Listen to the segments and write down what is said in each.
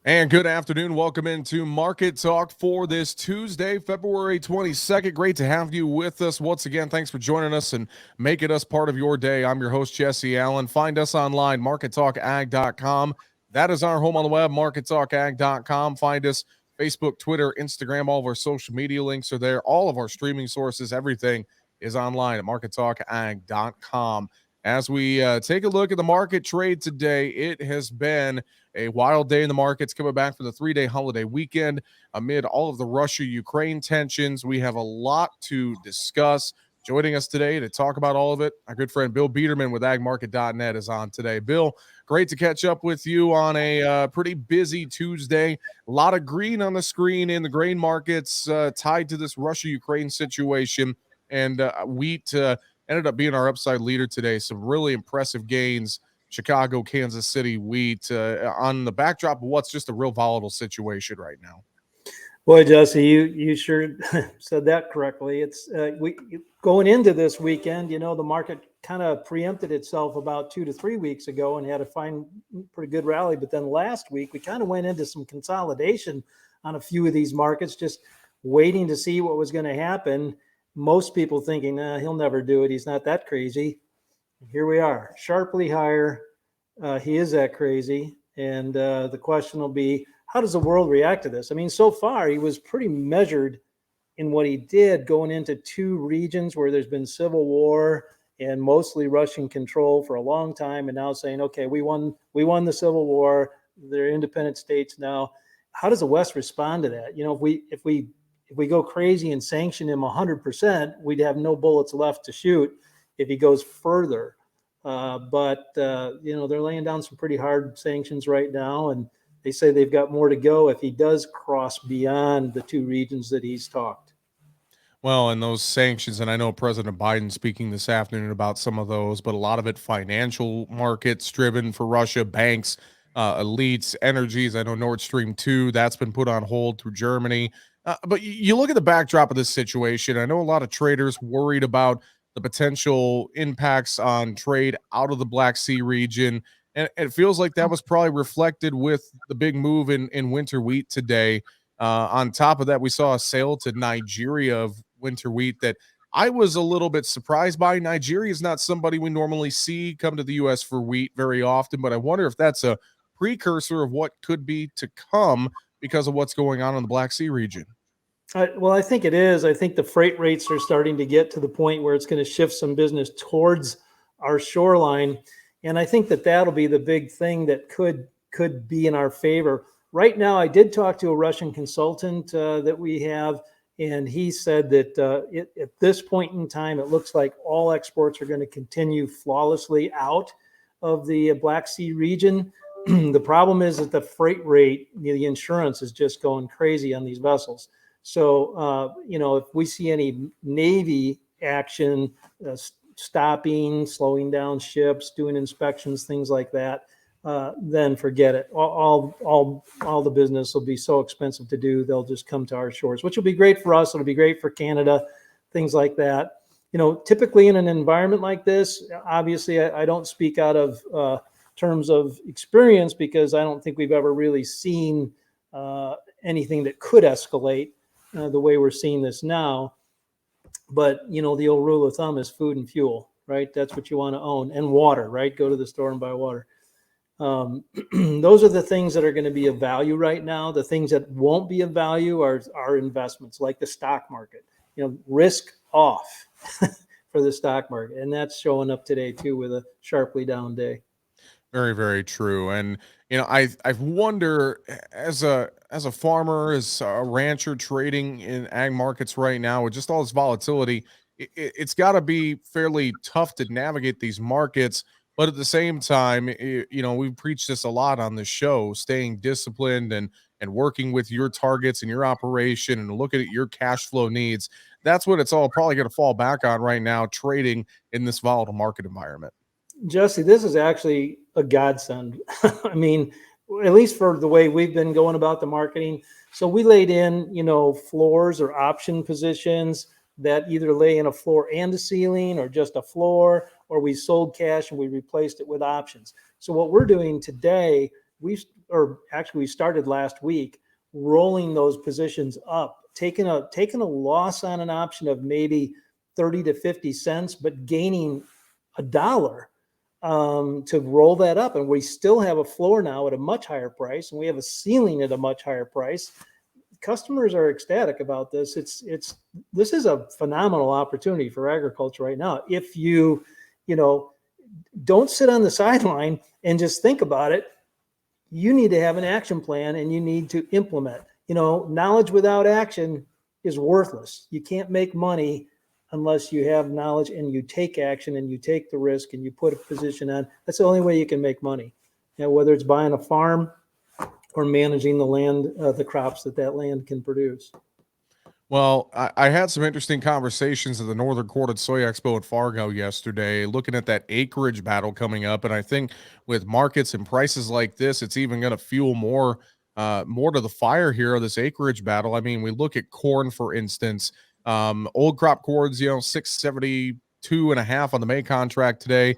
And good afternoon. Welcome into Market Talk for this Tuesday, February 22nd. Great to have you with us once again. Thanks for joining us and making us part of your day. I'm your host, Jesse Allen. Find us online, markettalkag.com. That is our home on the web, markettalkag.com. Find us Facebook, Twitter, Instagram. All of our social media links are there. All of our streaming sources, everything is online at markettalkag.com. As we take a look at the market trade today, it has been a wild day in the markets coming back from the 3-day holiday weekend amid all of the Russia-Ukraine tensions. We have a lot to discuss. Joining us today to talk about all of it, our good friend Bill Biedermann with agmarket.net is on today. Bill, great to catch up with you on a pretty busy Tuesday. A lot of green on the screen in the grain markets tied to this Russia-Ukraine situation. And wheat ended up being our upside leader today. Some really impressive gains. Chicago, Kansas City wheat on the backdrop of what's just a real volatile situation right now. Boy, Jesse, you sure said that correctly. It's we going into this weekend. The market kind of preempted itself about 2 to 3 weeks ago and had a fine, pretty good rally. But then last week we kind of went into some consolidation on a few of these markets, just waiting to see what was going to happen. Most people thinking, he'll never do it. He's not that crazy. Here we are, sharply higher. He is that crazy. And the question will be, how does the world react to this? I mean, so far, he was pretty measured in what he did, going into two regions where there's been civil war and mostly Russian control for a long time, and now saying, okay, we won the civil war. They're independent states now. How does the West respond to that? If we go crazy and sanction him 100%, we'd have no bullets left to shoot if he goes further. But they're laying down some pretty hard sanctions right now, and they say they've got more to go if he does cross beyond the two regions that he's talked. Well, and those sanctions, and I know President Biden speaking this afternoon about some of those, but a lot of it financial markets driven for Russia, banks, elites, energies. I know Nord Stream 2, that's been put on hold through Germany. But you look at the backdrop of this situation. I know a lot of traders worried about the potential impacts on trade out of the Black Sea region. And it feels like that was probably reflected with the big move in winter wheat today. On top of that, we saw a sale to Nigeria of winter wheat that I was a little bit surprised by. Nigeria is not somebody we normally see come to the U.S. for wheat very often, but I wonder if that's a precursor of what could be to come because of what's going on in the Black Sea region. Well, I think it is. I think the freight rates are starting to get to the point where it's going to shift some business towards our shoreline. And I think that that'll be the big thing that could be in our favor. Right now, I did talk to a Russian consultant that we have, and he said that at this point in time, it looks like all exports are going to continue flawlessly out of the Black Sea region. The problem is that the freight rate, the insurance is just going crazy on these vessels. So, if we see any Navy action, stopping, slowing down ships, doing inspections, things like that, then forget it. All the business will be so expensive to do. They'll just come to our shores, which will be great for us. It'll be great for Canada, things like that. Typically in an environment like this, obviously I don't speak out of terms of experience because I don't think we've ever really seen anything that could escalate the way we're seeing this now. But, the old rule of thumb is food and fuel, right? That's what you want to own, and water, right? Go to the store and buy water. Those are the things that are going to be of value right now. The things that won't be of value are investments like the stock market, risk off for the stock market. And that's showing up today too with a sharply down day. Very, very true. And I wonder as a farmer, as a rancher trading in ag markets right now with just all this volatility, it's got to be fairly tough to navigate these markets. But at the same time, we've preached this a lot on the show: staying disciplined and working with your targets and your operation and looking at your cash flow needs. That's what it's all probably going to fall back on right now, trading in this volatile market environment. Jesse, this is actually a godsend. I mean, at least for the way we've been going about the marketing. So we laid in, floors or option positions that either lay in a floor and a ceiling or just a floor, or we sold cash and we replaced it with options. So what we're doing today, we started last week rolling those positions up, taking a loss on an option of maybe 30 to 50 cents, but gaining $1 to roll that up. And we still have a floor now at a much higher price, and we have a ceiling at a much higher price. Customers are ecstatic about this. This is a phenomenal opportunity for agriculture right now. If you don't sit on the sideline and just think about it, you need to have an action plan and you need to implement. Knowledge without action is worthless. You can't make money unless you have knowledge and you take action and you take the risk and you put a position on. That's the only way you can make money. Whether it's buying a farm or managing the land, the crops that land can produce. Well, I had some interesting conversations at the Northern Corded Soy Expo at Fargo yesterday, looking at that acreage battle coming up. And I think with markets and prices like this, it's even going to fuel more to the fire here of this acreage battle. I mean, we look at corn, for instance, old crop cords, 672.5 on the May contract today.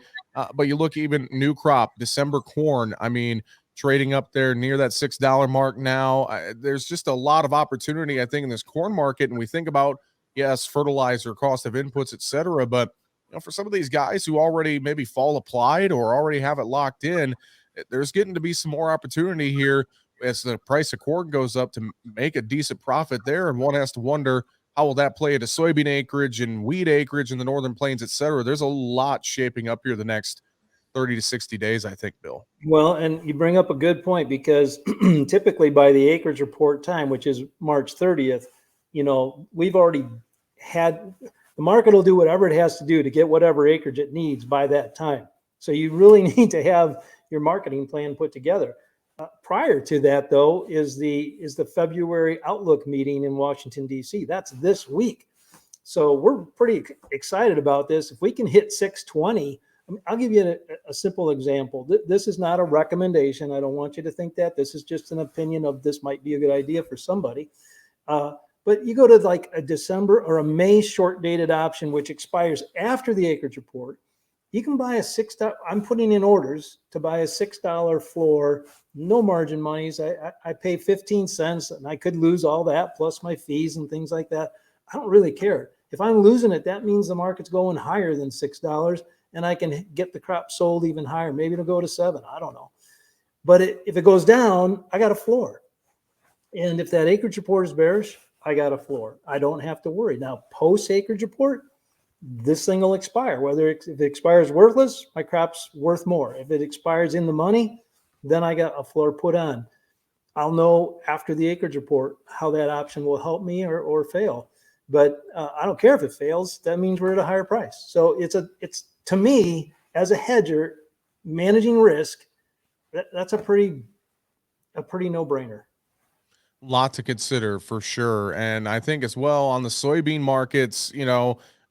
But you look even new crop, December corn, I mean, trading up there near that $6 mark now. There's just a lot of opportunity, I think, in this corn market. And we think about, yes, fertilizer, cost of inputs, et cetera. But for some of these guys who already maybe fall applied or already have it locked in, there's getting to be some more opportunity here as the price of corn goes up to make a decent profit there. And one has to wonder, how will that play into soybean acreage and wheat acreage in the Northern Plains, et cetera? There's a lot shaping up here the next 30 to 60 days, I think, Bill. Well, and you bring up a good point, because typically by the acreage report time, which is March 30th, we've already had, the market will do whatever it has to do to get whatever acreage it needs by that time. So you really need to have your marketing plan put together. Prior to that, though, is the February Outlook meeting in Washington, D.C. That's this week. So we're pretty excited about this. If we can hit 620, I'll give you a simple example. This is not a recommendation. I don't want you to think that. This is just an opinion of this might be a good idea for somebody. But you go to like a December or a May short dated option, which expires after the acreage report. You can buy a $6. I'm putting in orders to buy a $6 floor, no margin monies. I pay 15 cents and I could lose all that plus my fees and things like that. I don't really care. If I'm losing it, that means the market's going higher than $6. And I can get the crop sold even higher. Maybe it'll go to 7. I don't know. But if it goes down, I got a floor. And if that acreage report is bearish, I got a floor. I don't have to worry. Now, post acreage report, this thing will expire. Whether if it expires worthless, my crop's worth more. If it expires in the money, then I got a floor put on. I'll know after the acreage report how that option will help me or fail. But I don't care if it fails. That means we're at a higher price. So it's to me, as a hedger, managing risk, that's a pretty no-brainer. Lot to consider for sure. And I think as well on the soybean markets,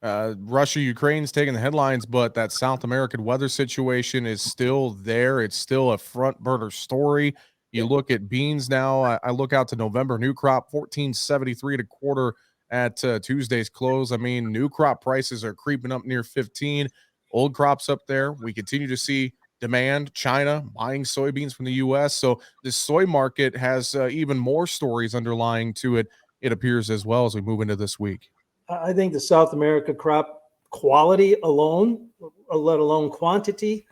Russia, Ukraine's taking the headlines, but that South American weather situation is still there. It's still a front burner story. You look at beans now. I look out to November new crop, 14.73 a quarter at Tuesday's close. I mean, new crop prices are creeping up near 15. Old crops up there. We continue to see demand, China buying soybeans from the U.S. So this soy market has even more stories underlying to it, it appears, as well as we move into this week. I think the South America crop quality alone, let alone quantity,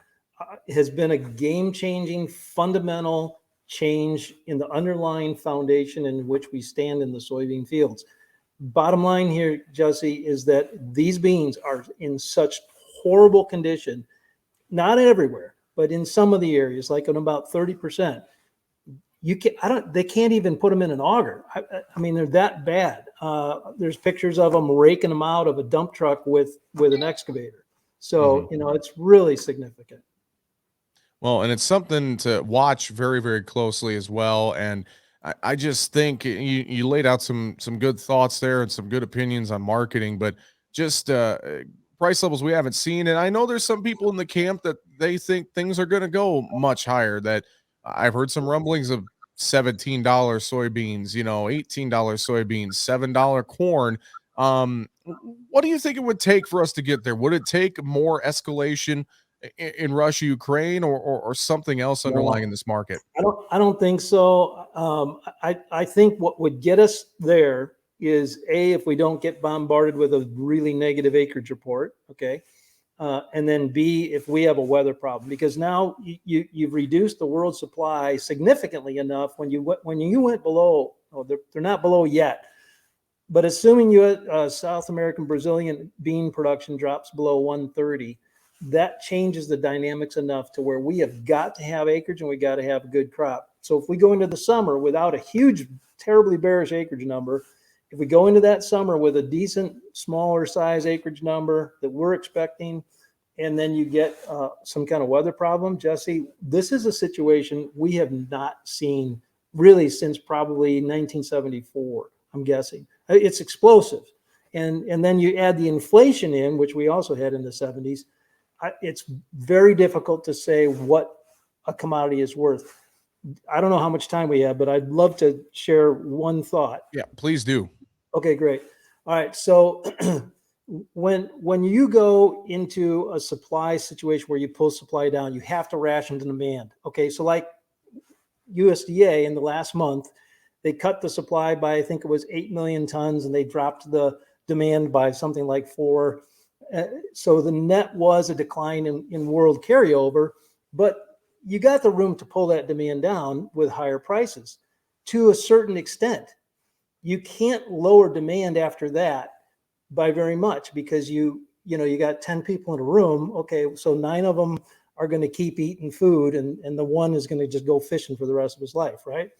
has been a game-changing, fundamental change in the underlying foundation in which we stand in the soybean fields. Bottom line here, Jesse, is that these beans are in such horrible condition, not everywhere, but in some of the areas, like in about 30%. They can't even put them in an auger. I mean, they're that bad. There's pictures of them raking them out of a dump truck with an excavator. So, it's really significant. Well, and it's something to watch very, very closely as well. And I just think you laid out some good thoughts there and some good opinions on marketing, but just price levels we haven't seen. And I know there's some people in the camp that they think things are going to go much higher. That I've heard some rumblings of $17 soybeans, $18 soybeans, $7 corn. What do you think it would take for us to get there? Would it take more escalation in Russia, Ukraine, or something else underlying in this market? I don't think so. I think what would get us there is if we don't get bombarded with a really negative acreage report, okay, and then B, if we have a weather problem, because now you've reduced the world supply significantly enough when you went below. Oh, they're not below yet, but assuming South American Brazilian bean production drops below 130, that changes the dynamics enough to where we have got to have acreage and we got to have a good crop. So if we go into the summer without a huge, terribly bearish acreage number, if we go into that summer with a decent, smaller size acreage number that we're expecting, and then you get some kind of weather problem, Jesse, this is a situation we have not seen really since probably 1974, I'm guessing. It's explosive. And then you add the inflation in, which we also had in the 70s. It's very difficult to say what a commodity is worth. I don't know how much time we have, but I'd love to share one thought. Yeah, please do. Okay, great. All right. So when you go into a supply situation where you pull supply down, you have to ration the demand. Okay, so like USDA in the last month, they cut the supply by, I think it was 8 million tons, and they dropped the demand by something like 4. So the net was a decline in world carryover, but you got the room to pull that demand down with higher prices to a certain extent. You can't lower demand after that by very much, because you got 10 people in a room. Okay, so 9 of them are going to keep eating food, and the one is going to just go fishing for the rest of his life, right?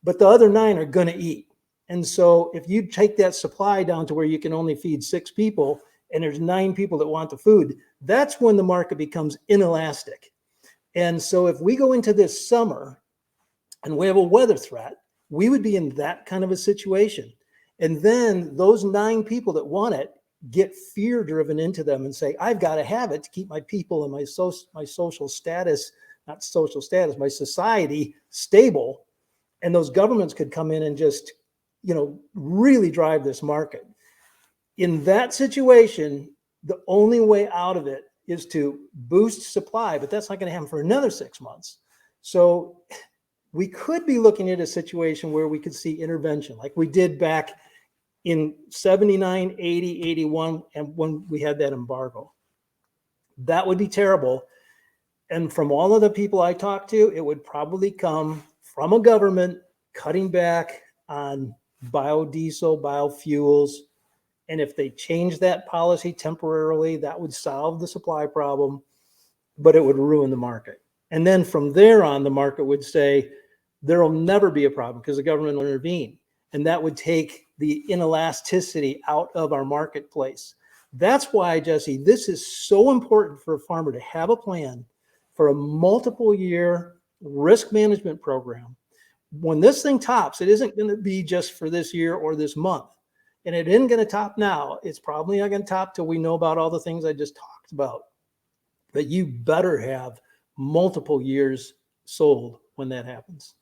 But the other 9 are going to eat. And so if you take that supply down to where you can only feed 6 people, and there's 9 people that want the food, that's when the market becomes inelastic. And so if we go into this summer and we have a weather threat, we would be in that kind of a situation. And then those 9 people that want it get fear driven into them and say, I've got to have it to keep my people and my social status, not social status, my society stable. And those governments could come in and just, really drive this market. In that situation, the only way out of it is to boost supply, but that's not going to happen for another 6 months. So we could be looking at a situation where we could see intervention like we did back in 79, 80, 81, and when we had that embargo. That would be terrible. And from all of the people I talked to, it would probably come from a government cutting back on biodiesel, biofuels. And if they change that policy temporarily, that would solve the supply problem, but it would ruin the market. And then from there on, the market would say, there will never be a problem because the government will intervene. And that would take the inelasticity out of our marketplace. That's why, Jesse, this is so important for a farmer to have a plan for a multiple year risk management program. When this thing tops, it isn't going to be just for this year or this month. And it isn't going to top now. It's probably not going to top till we know about all the things I just talked about. But you better have multiple years sold when that happens.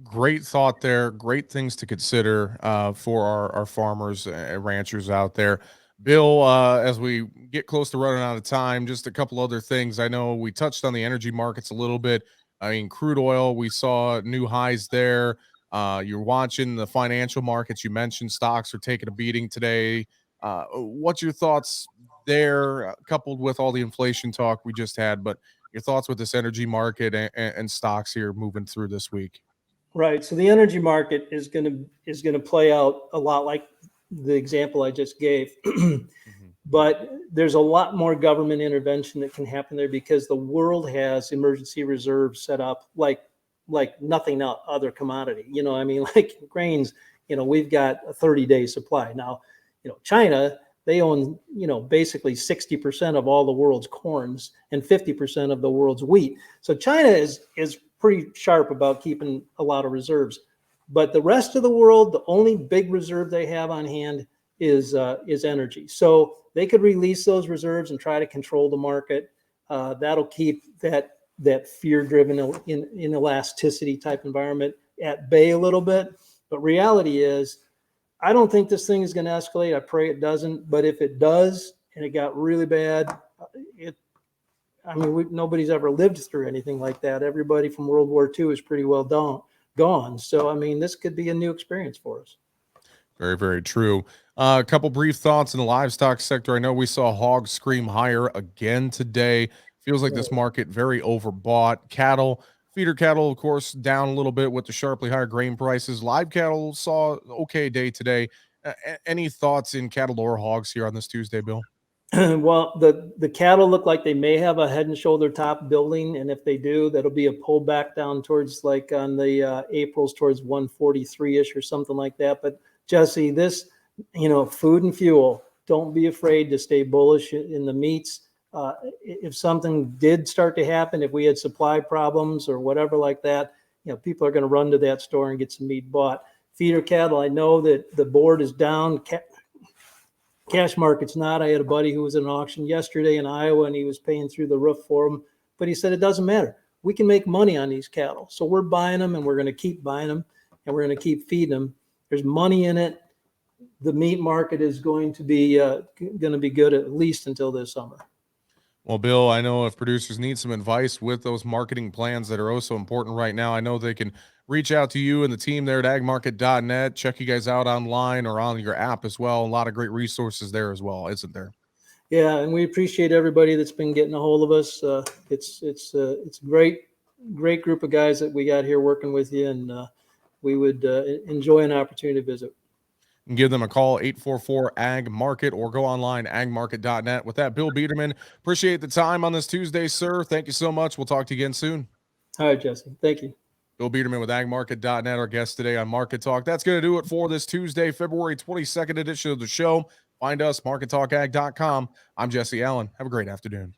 Great thought there. Great things to consider for our farmers and ranchers out there. Bill, as we get close to running out of time, just a couple other things. I know we touched on the energy markets a little bit. I mean, crude oil, we saw new highs there. You're watching the financial markets. You mentioned stocks are taking a beating today. What's your thoughts there, coupled with all the inflation talk we just had? But your thoughts with this energy market and stocks here moving through this week? Right. So the energy market is going to play out a lot like the example I just gave. But there's a lot more government intervention that can happen there because the world has emergency reserves set up like nothing other commodity. Like grains, we've got a 30-day supply. Now, China, they own, basically 60% of all the world's corns and 50% of the world's wheat. So China is pretty sharp about keeping a lot of reserves. But the rest of the world, the only big reserve they have on hand is energy. So they could release those reserves and try to control the market. That'll keep that fear-driven inelasticity type environment at bay a little bit. But reality is, I don't think this thing is going to escalate. I pray it doesn't. But if it does, and it got really bad, I mean, nobody's ever lived through anything like that. Everybody from World War II is pretty well gone. So, I mean, this could be a new experience for us. Very, very true. A couple brief thoughts in the livestock sector. I know we saw hogs scream higher again today. Feels like this market very overbought. Cattle, feeder cattle, of course, down a little bit with the sharply higher grain prices. Live cattle saw okay day today. Any thoughts in cattle or hogs here on this Tuesday, Bill? Well, the cattle look like they may have a head and shoulder top building, and if they do, that'll be a pullback down towards like on the April's towards 143-ish or something like that. But Jesse, this, food and fuel, don't be afraid to stay bullish in the meats. If something did start to happen, if we had supply problems or whatever like that, people are going to run to that store and get some meat bought. Feeder cattle, I know that the board is down. Cash market's not. I had a buddy who was at an auction yesterday in Iowa, and he was paying through the roof for them. But he said it doesn't matter. We can make money on these cattle. So we're buying them, and we're going to keep buying them, and we're going to keep feeding them. There's money in it. The meat market is going to be good at least until this summer. Well, Bill, I know if producers need some advice with those marketing plans that are also important right now, I know they can reach out to you and the team there at agmarket.net. Check you guys out online or on your app as well. A lot of great resources there as well, isn't there? Yeah, and we appreciate everybody that's been getting a hold of us. It's a great group of guys that we got here working with you, and we would enjoy an opportunity to visit. And give them a call, 844-AG-MARKET, or go online, agmarket.net. With that, Bill Biedermann, appreciate the time on this Tuesday, sir. Thank you so much. We'll talk to you again soon. All right, Jesse. Thank you. Bill Biedermann with agmarket.net, our guest today on Market Talk. That's going to do it for this Tuesday, February 22nd edition of the show. Find us, markettalkag.com. I'm Jesse Allen. Have a great afternoon.